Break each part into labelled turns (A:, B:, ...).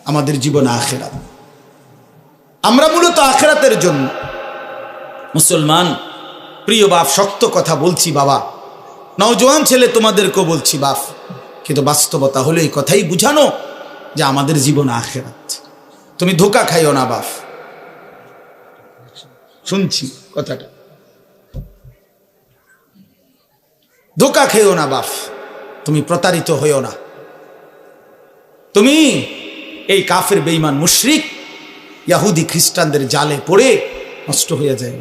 A: আমাদের জীবন আখিরাত। আমরা মূলত আখিরাতের জন্য মুসলমান। প্রিয় বাপ, শক্ত কথা বলছি বাবা, নওজোয়ান ছেলে তোমাদেরকেও বলছি বাপ, কিন্তু বাস্তবতা হলো এই কথাই বুঝানো যে আমাদের জীবন আখিরাত। তুমি ধোঁকা খাইও না বাপ, শুনছি কথাটা, ধোঁকা খেও না বাপ, তুমি প্রতারিত হইও না। তুমি এই কাফের বেঈমান মুশরিক ইহুদি খ্রিস্টানদের জালে পড়ে নষ্ট হয়ে যায়।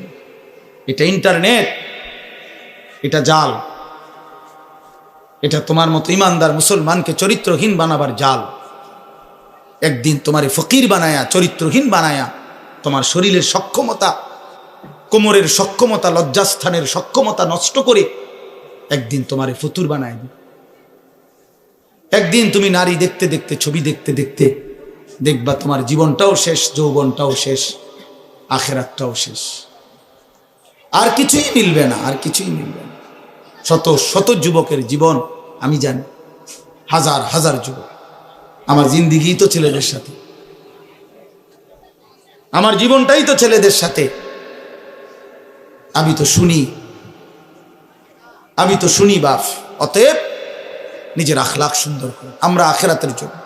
A: এটা ইন্টারনেট, এটা জাল, এটা তোমার মতো ইমানদার মুসলমানকে চরিত্রহীন বানাবার জাল। একদিন তোমার ফকির বানায়া, চরিত্রহীন বানায়া, তোমার শরীরের সক্ষমতা, কোমরের সক্ষমতা, লজ্জাস্থানের সক্ষমতা নষ্ট করে একদিন তোমার ফতুর বানায় দিবে। একদিন তুমি নারী দেখতে দেখতে, ছবি দেখতে দেখতে দেখবা তোমার জীবনটাও শেষ, যৌবনটাও শেষ, আখিরাতটাও শেষ। আর কিছুই মিলবে না, আর কিছুই মিলবে না। শত শত যুবকের জীবন আমি জানি, হাজার হাজার যুবক। আমার জিন্দিগি তো ছেলেদের সাথে, আমার জীবনটাই তো ছেলেদের সাথে। আমি তো শুনি বাপ। অতএব নিজের আখলাক সুন্দর করে, আমরা আখিরাতের জন্য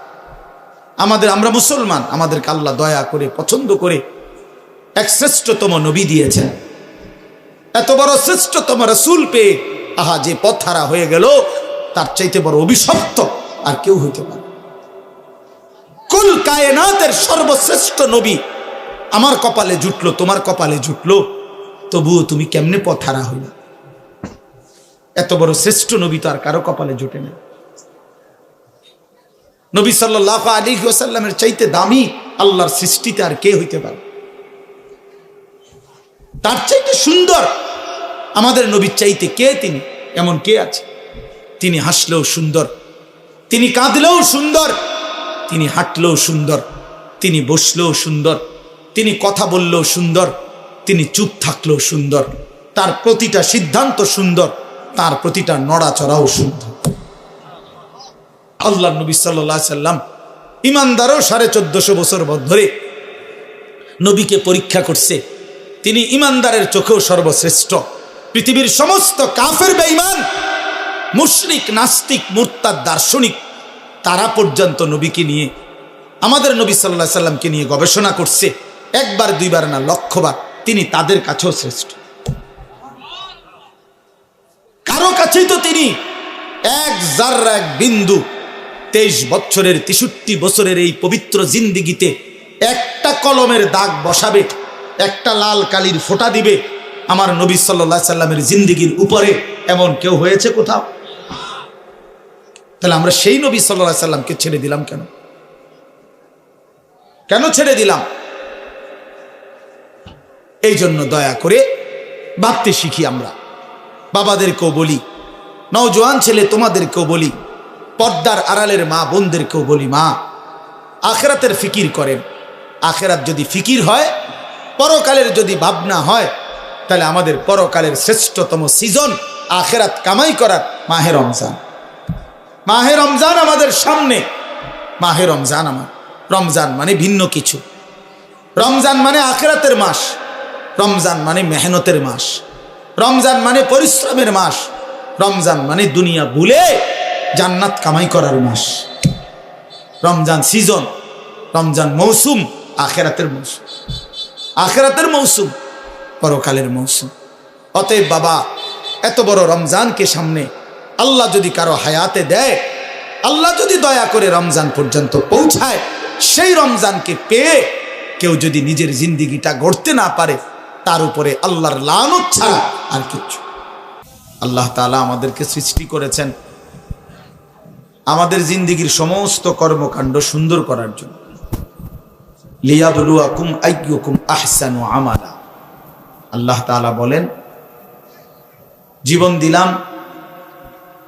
A: আমরা মুসলমান, আমাদেরকে আল্লাহ দয়া করে পছন্দ করে এক শ্রেষ্ঠতম নবী দিয়েছেন। এত বড় শ্রেষ্ঠতম রাসূল পেয়ে আহা যে পথ হারা হয়ে গেল, তার চাইতে বড় অভিশপ্ত আর কেউ হইতে পারে। কুল কায়নাতের সর্বশ্রেষ্ঠ নবী আমার কপালে জুটলো, তোমার কপালে জুটলো, তবুও তুমি কেমনে পথ হারা হইলা? এত বড় শ্রেষ্ঠ নবী তো আর কারো কপালে জুটে না। নবী সাল্লাল্লাহু আলাইহি ওয়াসাল্লামের চাইতে দামি আল্লাহর সৃষ্টিতে আর কে হইতে পারে? তার চাইতে সুন্দর আমাদের নবীর চাইতে কে? তিনি এমন কে আছে? তিনি হাসলেও সুন্দর, তিনি কাঁদলেও সুন্দর, তিনি হাঁটলেও সুন্দর, তিনি বসলেও সুন্দর, তিনি কথা বললেও সুন্দর, তিনি চুপ থাকলেও সুন্দর, তার প্রতিটা সিদ্ধান্ত সুন্দর, তার প্রতিটা নড়াচড়াও সুন্দর। আল্লাহ নবী সাল্লাল্লাহু আলাইহি সাল্লাম ইমানদারও 1450 বছর ধরে নবীকে পরীক্ষা করছে। তিনি ইমানদারের চোখেও সর্বশ্রেষ্ঠ। পৃথিবীর সমস্ত কাফের বেঈমান, মুশরিক, নাস্তিক, মুরতাদ, দার্শনিক, তারা পর্যন্ত নবীকে নিয়ে, আমাদের নবী সাল্লাল্লাহু আলাইহি সাল্লামকে নিয়ে গবেষণা করছে। একবার দুইবার না, লক্ষবার। তিনি তাদের কাছেও শ্রেষ্ঠ। কারো কাছেই তো তিনি এক জাররা, এক বিন্দু 23 বছরের 63 বছরের এই পবিত্র জিন্দিগিতে একটা কলমের দাগ বসাবে, একটা লাল কালির ফোঁটা দিবে আমার নবী সাল্লাল্লাহু আলাইহি সাল্লামের জিন্দিগির উপরে, এমন কেউ হয়েছে কোথাও? তাহলে আমরা সেই নবী সাল্লাল্লাহু আলাইহি সাল্লামকে ছেড়ে দিলাম কেন? কেন ছেড়ে দিলাম? এই জন্য দয়া করে ভাবতে শিখি। আমরা বাবাদেরকেও বলি, নওজোয়ান ছেলে তোমাদেরকেও বলি, পর্দার আড়ালের মা বোনদেরকেও বলি, মা আখিরাতের ফিকির করেন। আখিরাত যদি ফিকির হয়, পরকালের যদি ভাবনা হয়, তাহলে আমাদের পরকালের শ্রেষ্ঠতম সিজন আখিরাত কামাই করার মাহে রমজান। মাহে রমজান আমাদের সামনে। মাহে রমজান আমার, রমজান মানে ভিন্ন কিছু। রমজান মানে আখিরাতের মাস, রমজান মানে মেহনতের মাস, রমজান মানে পরিশ্রমের মাস, রমজান মানে দুনিয়া ভুলে জান্নাত কামাই করার মাস। রমজান সিজন, রমজান মৌসুম, আখিরাতের মৌসুম, আখিরাতের মৌসুম, পরকালের মৌসুম। অতএব বাবা, এত বড় রমজানকে সামনে আল্লাহ যদি কারো হায়াতে দেয়, আল্লাহ যদি দয়া করে রমজান পর্যন্ত পৌঁছায়, সেই রমজানকে পেয়ে কেউ যদি নিজের জিন্দিগিটা গড়তে না পারে, তার উপরে আল্লাহর লানত ছাড়া আর কিছু। আল্লাহ তাআলা আমাদেরকে সৃষ্টি করেছেন আমাদের জিন্দিগির সমস্ত কর্মকাণ্ড সুন্দর করার জন্য। লিয়াবলুয়াকুম আইয়ুকুম আহসানু আমালা। আল্লাহ তাআলা বলেন, জীবন দিলাম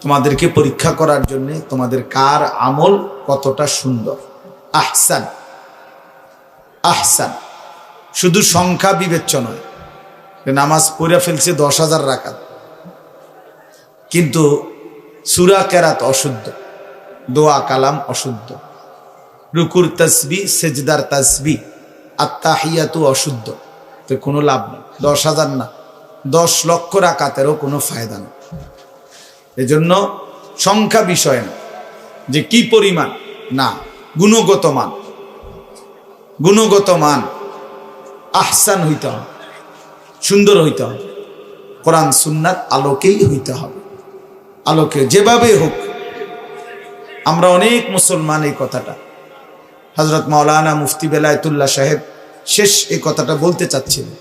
A: তোমাদেরকে পরীক্ষা করার জন্য, তোমাদের কার আমল কতটা সুন্দর। আহসান, আহসান শুধু সংখ্যা বিবেচ্য নয়। নামাজ পড়ে ফেলছে 10,000 রাকাত, কিন্তু সূরা কেরাত অশুদ্ধ, দোয়া কালাম অশুদ্ধ, রুকুর তাসবিহ, সেজদার তাসবিহ, আত্তাহিয়াতু অশুদ্ধ, তো কোনো লাভ নেই। 10,000 না, 10 লক্ষ রাকাতেরও কোনো ফায়দা নেই। এজন্য সংখ্যা বিষয় না, যে কি পরিমাণ, না, গুণগত মান, গুণগত মান আহসান হইতে হবে, সুন্দর হইতে হবে, কোরআন সুন্নাত আলোকেই হইতে হবে, আলোকে যেভাবে হোক। আমরা অনেক মুসলমান এই কথাটা, হযরত মাওলানা মুফতি বেলায়েতুল্লাহ সাহেব শেষ এই কথাটা বলতে চাচ্ছিলেন।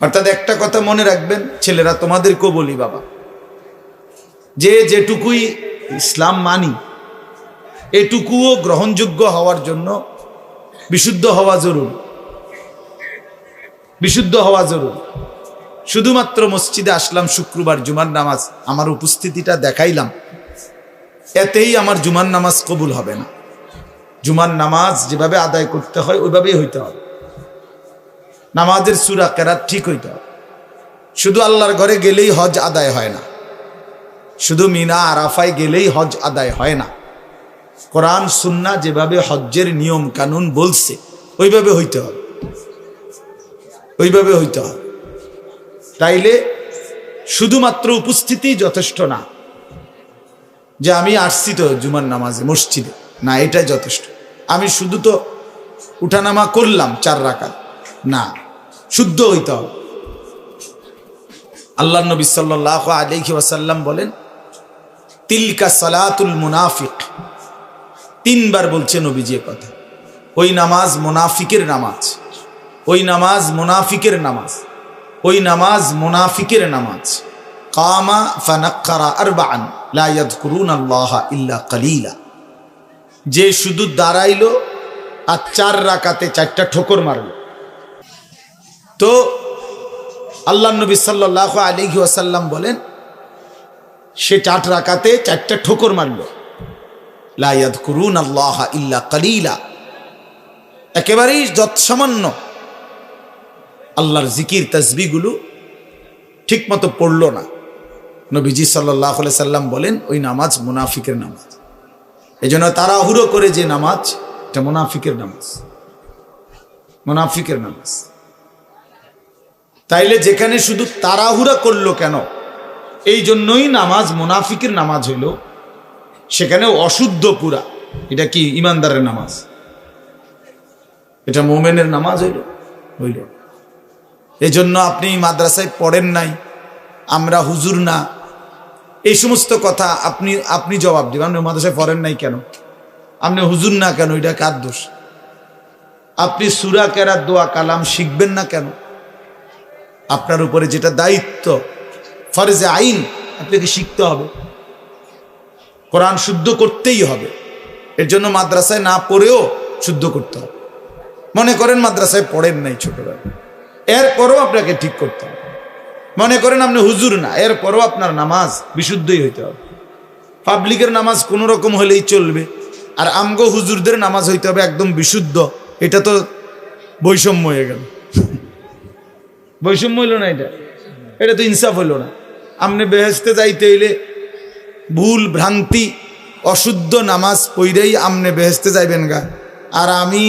A: অর্থাৎ একটা কথা মনে রাখবেন ছেলেরা, তোমাদেরকেও বলি বাবা, যে যেটুকুই ইসলাম মানি এটুকুও গ্রহণযোগ্য হওয়ার জন্য বিশুদ্ধ হওয়া জরুরি, বিশুদ্ধ হওয়া জরুরি। শুধুমাত্র মসজিদে আসলাম শুক্রবার জুমার নামাজ, আমার উপস্থিতিটা দেখাইলাম, এতেই আমার জুমার নামাজ কবুল হবে না। জুমার নামাজ যেভাবে আদায় করতে হয় ওইভাবেই হইতে হবে, নামাজের সূরা কেরাত ঠিক হইতে হবে। শুধু আল্লাহর ঘরে গেলেই হজ আদায় হয় না, শুধু মিনা আরাফায় গেলেই হজ আদায় হয় না। কোরআন সুন্নাহ যেভাবে হজ্জের নিয়ম কানুন বলছে ওইভাবে হইতে হবে, ওইভাবে হইতে হবে। তাইলে শুধুমাত্র উপস্থিতি যথেষ্ট না, যে আমি আসছি তো জুমার নামাজে মসজিদে, না, এটাই যথেষ্ট। আমি শুধু তো উঠানামা করলাম 4 রাকাত, না, শুদ্ধ হইতে হবে। আল্লাহ নবী সাল্লাল্লাহু আলাইহি ওয়াসাল্লাম বলেন, তিলকা সালাতুল মুনাফিক, 3 বার বলছে নবীজি এ কথা। ওই নামাজ মুনাফিকের নামাজ, ওই নামাজ মুনাফিকের নামাজ, ওই নামাজ মুনাফিকের নামাজ। কামা ফানাক্কারা আরবাআন লা ইয়াযকুরুনাল্লাহা ইল্লা কালিলা, যে শুধু দাঁড়াইলো আর 4 রাকাতে 4টা ঠোকর মারলো। তো আল্লাহ নবী সাল্লাল্লাহু আলাইহি ওয়াসাল্লাম বলেন, সে 4 রাকাতে 4টা ঠোকর মারলো। লা ইয়াযকুরুনাল্লাহা ইল্লা কালিলা, একেবারেই যৎসামান্য আল্লাহর জিকির তাসবিহগুলো ঠিক মতো পড়লো না। নবীজি সাল্লাল্লাহু আলাইহি সাল্লাম বলেন, ওই নামাজ মুনাফিকের নামাজ। এই জন্য তাড়াহুড়ো করে যে নামাজ, এটা মুনাফিকের নামাজ, মুনাফিকের নামাজ। তাইলে যেখানে শুধু তাড়াহুড়া করলো কেন, এই জন্যই নামাজ মুনাফিকের নামাজ হইল, সেখানে অশুদ্ধ পুরা। এটা কি ইমানদারের নামাজ? এটা মুমিনের নামাজ হইল। এই জন্য আপনি মাদ্রাসায় পড়েন নাই, আমরা হুজুর না, এই সমস্ত কথা আপনি জবাব দিবেন। আপনি মাদ্রাসায় পড়েন নাই কেন, আপনি হুজুর না কেন, এটা কার দোষ? আপনি সূরা কেরাত দোয়া কালাম শিখবেন না কেন? আপনার উপরে যেটা দায়িত্ব, ফরজে আইন, আপনাকে শিখতে হবে, কোরআন শুদ্ধ করতেই হবে। এর জন্য মাদ্রাসায় না পড়েও শুদ্ধ করতে হবে। মনে করেন মাদ্রাসায় পড়েন নাই ছোটবেলা, এরপরও আপনাকে ঠিক করতে হবে। মনে করেন আপনি হুজুর না, এরপরও আপনার নামাজ বিশুদ্ধই হইতে হবে। পাবলিকের নামাজ কোনো রকম হলেই চলবে, আর আমগো হুজুরদের নামাজ হইতে হবে একদম বিশুদ্ধ। এটা তো বৈষম্য হয়ে গেল, বৈষম্য হইল না, এটা তো ইনসাফ হইল না। আপনি বেহেশতে যাইতে হইলে ভুল ভ্রান্তি অশুদ্ধ নামাজ পইরেই আপনি বেহেশতে যাইবেন গা, আর আমি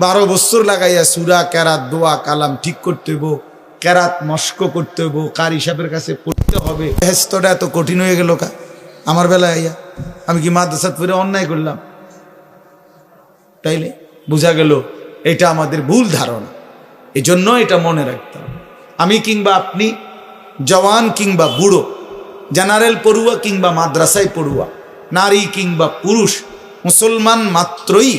A: 12 বছর লাগাইয়া সূরা কেরাত দোয়া কালাম ঠিক করতে হইব, কেরাত মস্ক করতে হইব, কারি সাহেবের কাছে পড়তে হবে। বেহেশতটা এত কঠিন হয়ে গেল কা আমার বেলায় আইয়া? আমি কি মাদ্রাসাত পড়ে অন্যায় করলাম? তাইলে বোঝা গেল এটা আমাদের ভুল ধারণা। এই জন্য এটা মনে রাখতে হবে। আমি কিংবা আপনি, জওয়ান কিংবা বুড়ো, জেনারেল পড়ুয়া কিংবা মাদ্রাসায় পড়ুয়া, নারী কিংবা পুরুষ, মুসলমান মাত্রই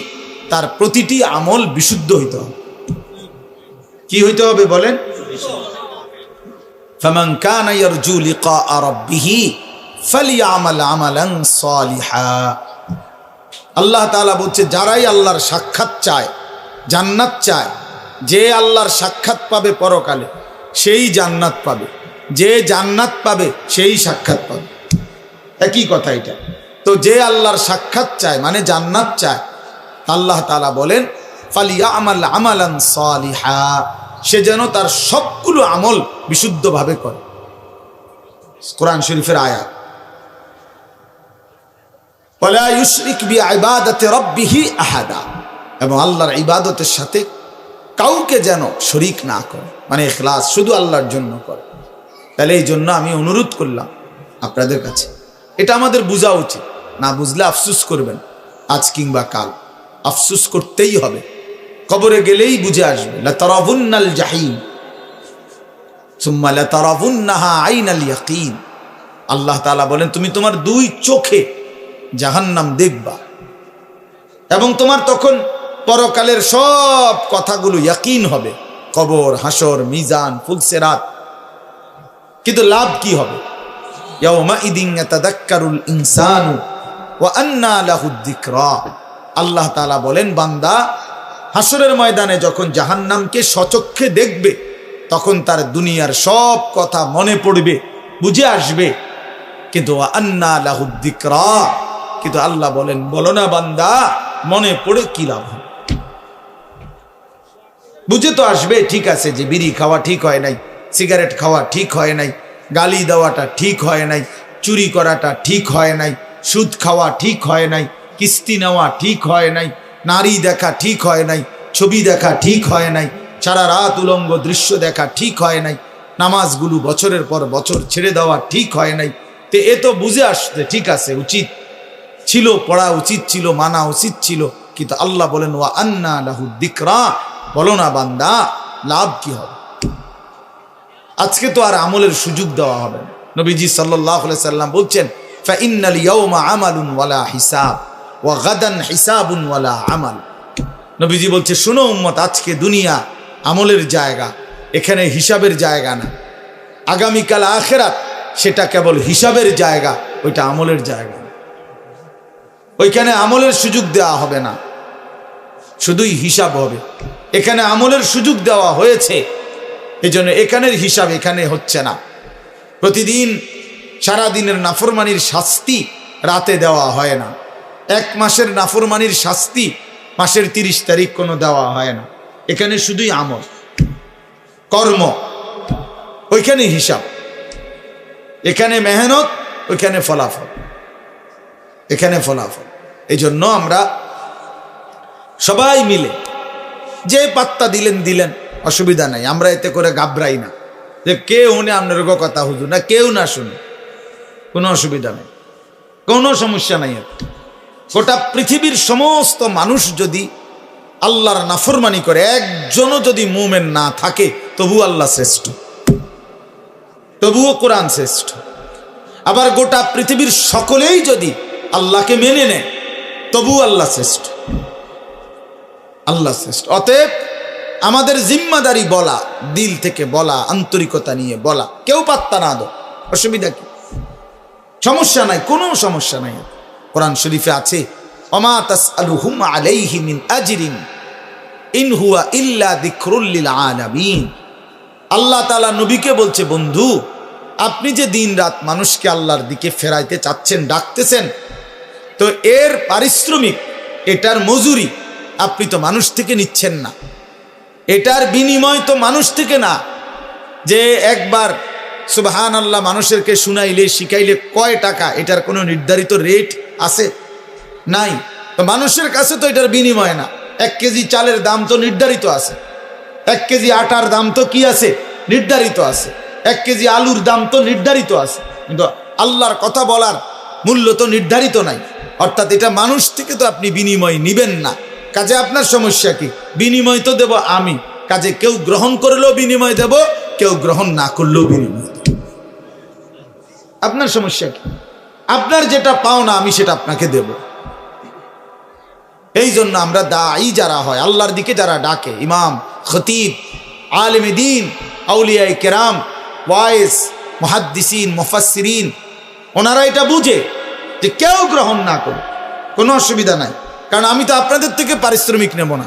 A: তার প্রতিটি আমল বিশুদ্ধ হইতে হবে। কি হইতে হবে বলেন? ফামান কানা ইয়ারজু লিকা রাব্বিহি ফালইআমাল আমালান সালিহা। আল্লাহ তাআলা বলছে, যারাই আল্লাহর সাক্ষাৎ চায়, জান্নাত চায়, যে আল্লাহর সাক্ষাৎ পাবে পরকালে সেই জান্নাত পাবে, যে জান্নাত পাবে সেই সাক্ষাৎ পাবে। একই কথা এটা। তো যে আল্লাহর সাক্ষাৎ চায় মানে জান্নাত চায়, আল্লাহ তাআলা বলেন ফালিয়ামাল আমালান সালিহা, সে যেন তার সবগুলো আমল বিশুদ্ধভাবে করে। কোরআন শরীফের আয়াত। ওয়ালা ইউশরিক বিইবাদাতি রাব্বিহি আহাদা, এবং আল্লাহর ইবাদতের সাথে কাউকে যেন শরীক না করে, মানে ইখলাস শুধু আল্লাহর জন্য করে। তাহলে এই জন্য আমি অনুরোধ করলাম আপনাদের কাছে, এটা আমাদের বোঝা উচিত। না বুঝলে আফসোস করবেন, আজ কিংবা কাল আফসোস করতেই হবে। কবরে গেলেই বুঝে আসবে, লাতারাবুন্নাল জাহিম সুম্মা লাতারাবুন্নাহা আইনাল ইয়াকিন। আল্লাহ তাআলা বলেন, তুমি তোমার দুই চোখে জাহান্নাম দেখবা, এবং তোমার তখন পরকালের সব কথাগুলো ইয়াকিন হবে, কবর, হাসর, মিজান, ফুলসিরাত। কিন্তু লাভ কি হবে? ইয়াউমাইদিন ইয়াতাযাক্কারুল ইনসানু ওয়া আন্না লাহুদ যিকরা। আল্লাহ তাআলা বলেন, বান্দা হাসরের ময়দানে যখন জাহান্নামকে সচক্ষে দেখবে, তখন তার দুনিয়ার সব কথা মনে পড়বে, বুঝে আসবে। কিন্তু ওয়া আন্না লাহুদ যিকরা, কিন্তু আল্লাহ বলেন, বলো না বান্দা, মনে পড়ে কি লাভ? বুঝে তো আসবে, ঠিক আছে যে বিড়ি খাওয়া ঠিক হয় নাই, সিগারেট খাওয়া ঠিক হয় নাই, গালি দেওয়াটা ঠিক হয় নাই, চুরি করাটা ঠিক হয় নাই, সুদ খাওয়া ঠিক হয় নাই, কিস্তি নেওয়া ঠিক হয় নাই, নারী দেখা ঠিক হয় নাই, ছবি দেখা ঠিক হয় নাই, সারা রাত উলঙ্গ দৃশ্য দেখা ঠিক হয় নাই, নামাজগুলো বছরের পর বছর ছেড়ে দেওয়া ঠিক হয় নাই। তো এ তো বুঝে আসতে ঠিক আছে, উচিত ছিল, পড়া উচিত ছিল, মানা উচিত ছিল। কিন্তু আল্লাহ বলেন, ওয়া আন্না লাহুদ যিকরা, বলো না বান্দা, লাভ কি হবে? আজকে তো আর আমলের সুযোগ দেওয়া হবে না। নবীজি সাল্লাল্লাহু আলাইহি সাল্লাম বলছেন, ফাইন্নাল ইয়াওমা আমালুন ওয়ালা হিসাব ওয়া গাদান হিসাবুন ওয়ালা আমাল। নবীজি বলছে, শোনো উম্মত, আজকে দুনিয়া আমলের জায়গা, এখানে হিসাবের জায়গা না। আগামীকাল আখিরাত, সেটা কেবল হিসাবের জায়গা, ওইটা আমলের জায়গা। ওইখানে আমলের সুযোগ দেওয়া হবে না, শুধুই হিসাব হবে। এখানে আমলের সুযোগ দেওয়া হয়েছে, এজন্য এখানের হিসাব এখানে হচ্ছে না। প্রতিদিন সারাদিনের নাফরমানির শাস্তি রাতে দেওয়া হয় না। এক মাসের নাফরমানির শাস্তি মাসের 30 তারিখ কোনো দেওয়া হয় না। এখানে শুধুই আমল, কর্ম, ওইখানে হিসাব। এখানে মেহনত, ওইখানে ফলাফল, এখানে ফলাফল। এই জন্য আমরা সবাই মিলে যে পাত্তা দিলেন, অসুবিধা নাই, আমরা এতে করে ঘাবড়াই না যে কেউ শুনে আপনার কথা হুজুর না, কেউ না শুনে, কোনো অসুবিধা নেই, কোনো সমস্যা নাই। গোটা পৃথিবীর সমস্ত মানুষ যদি আল্লাহর নাফরমানি করে, একজনও যদি মুমিন না থাকে, তবু আল্লাহ শ্রেষ্ঠ, তবুও কোরআন শ্রেষ্ঠ। আবার গোটা পৃথিবীর সকলেই যদি আল্লাহকে মেনে নেয়, তবু আল্লাহ শ্রেষ্ঠ, আল্লাহ শ্রেষ্ঠ। অতএব আমাদের জিম্মাদারি বলা, দিল থেকে বলা, আন্তরিকতা নিয়ে বলা, কেউ পাত্তা না দাও, অসুবিধা কি? সমস্যা নাই, কোনো সমস্যা নাই। কোরআন শরীফে আছে, ওমা তাসআলুহুম আলাইহি মিন আজরিন ইন হুয়া ইল্লা যিকরুল লিল আলামিন। আল্লাহ তাআলা নবীকে বলছে, বন্ধু, আপনি যে দিন রাত মানুষকে আল্লাহর দিকে ফেরাইতে চাচ্ছেন, ডাকতেছেন, তো এর পারিশ্রমিক, এটার মজুরি আপনি তো মানুষ থেকে নিচ্ছেন না, এটার বিনিময় তো মানুষ থেকে না। যে একবার সুবহানাল্লাহ মানুষেরকে শুনাইলে, শিখাইলে কয় টাকা, এটার কোনো নির্ধারিত রেট আছে? নাই। তো মানুষের কাছে তো এটার বিনিময় না। 1 কেজি চালের দাম তো নির্ধারিত আছে, 1 কেজি আটার দাম তো কি আছে? নির্ধারিত আছে, 1 কেজি আলুর দাম তো নির্ধারিত আছে। কিন্তু আল্লাহর কথা বলার মূল্য তো নির্ধারিত নাই। অর্থাৎ এটা মানুষ থেকে তো আপনি বিনিময় নিবেন না। কাজে আপনার সমস্যা কি? বিনিময় তো দেব আমি, কাজে কেউ গ্রহণ করলেও বিনিময় দেব, কেউ গ্রহণ না করলেও বিনিময় দেব। আপনার সমস্যা কি? আপনার যেটা পাও না, আমি সেটা আপনাকে দেব। এই জন্য আমরা দাঈ যারা হয়, আল্লাহর দিকে যারা ডাকে, ইমাম, খতিব, আলেমে দ্বীন, আউলিয়ায়ে কেরাম, ওয়াইজ, মুহাদ্দিসিন, মুফাসসিরিন, ওনারা এটা বুঝে যে কেউ গ্রহণ না করে কোনো অসুবিধা নাই, কারণ আমি তো আপনাদের থেকে পারিশ্রমিক নেব না,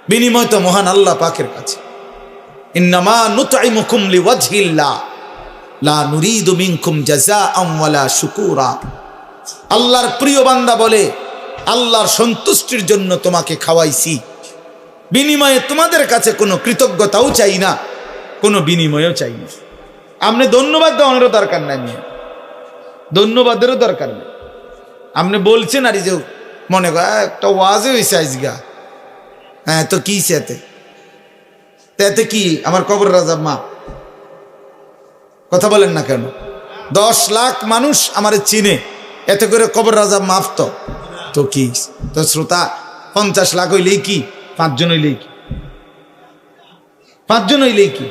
A: বিনিময় তো মহান আল্লাহ পাকের কাছে। ইন্নামা নুতঈমুকুম লিওয়াজহিল্লাহ লা নুরিদু মিনকুম জাযাআন ওয়ালা শুকুরা। আল্লাহর প্রিয় বান্দা বলে, আল্লাহর সন্তুষ্টির জন্য তোমাকে খাওয়াইছি, বিনিময়ে তোমাদের কাছে কোনো কৃতজ্ঞতাও চাই না, কোনো বিনিময়ও চাই না। আপনি ধন্যবাদ দেওয়ারও দরকার নাই, ধন্যবাদেরও দরকার নেই। আপনি বলছেন আর এই যে মনে কর একটা ওয়াজে হয়েছে আজগা, হ্যাঁ তো কি সেতে এতে কি আমার কবর রাজা মা কথা বলেন না কেন? 10 লাখ মানুষ আমারে চিনে, এতে করে কবর রাজা মাফ তো কি? তো শ্রোতা 50 লাখ হইলেই কি, 5 জন হইলেই কি, 5 জন হইলেই কি?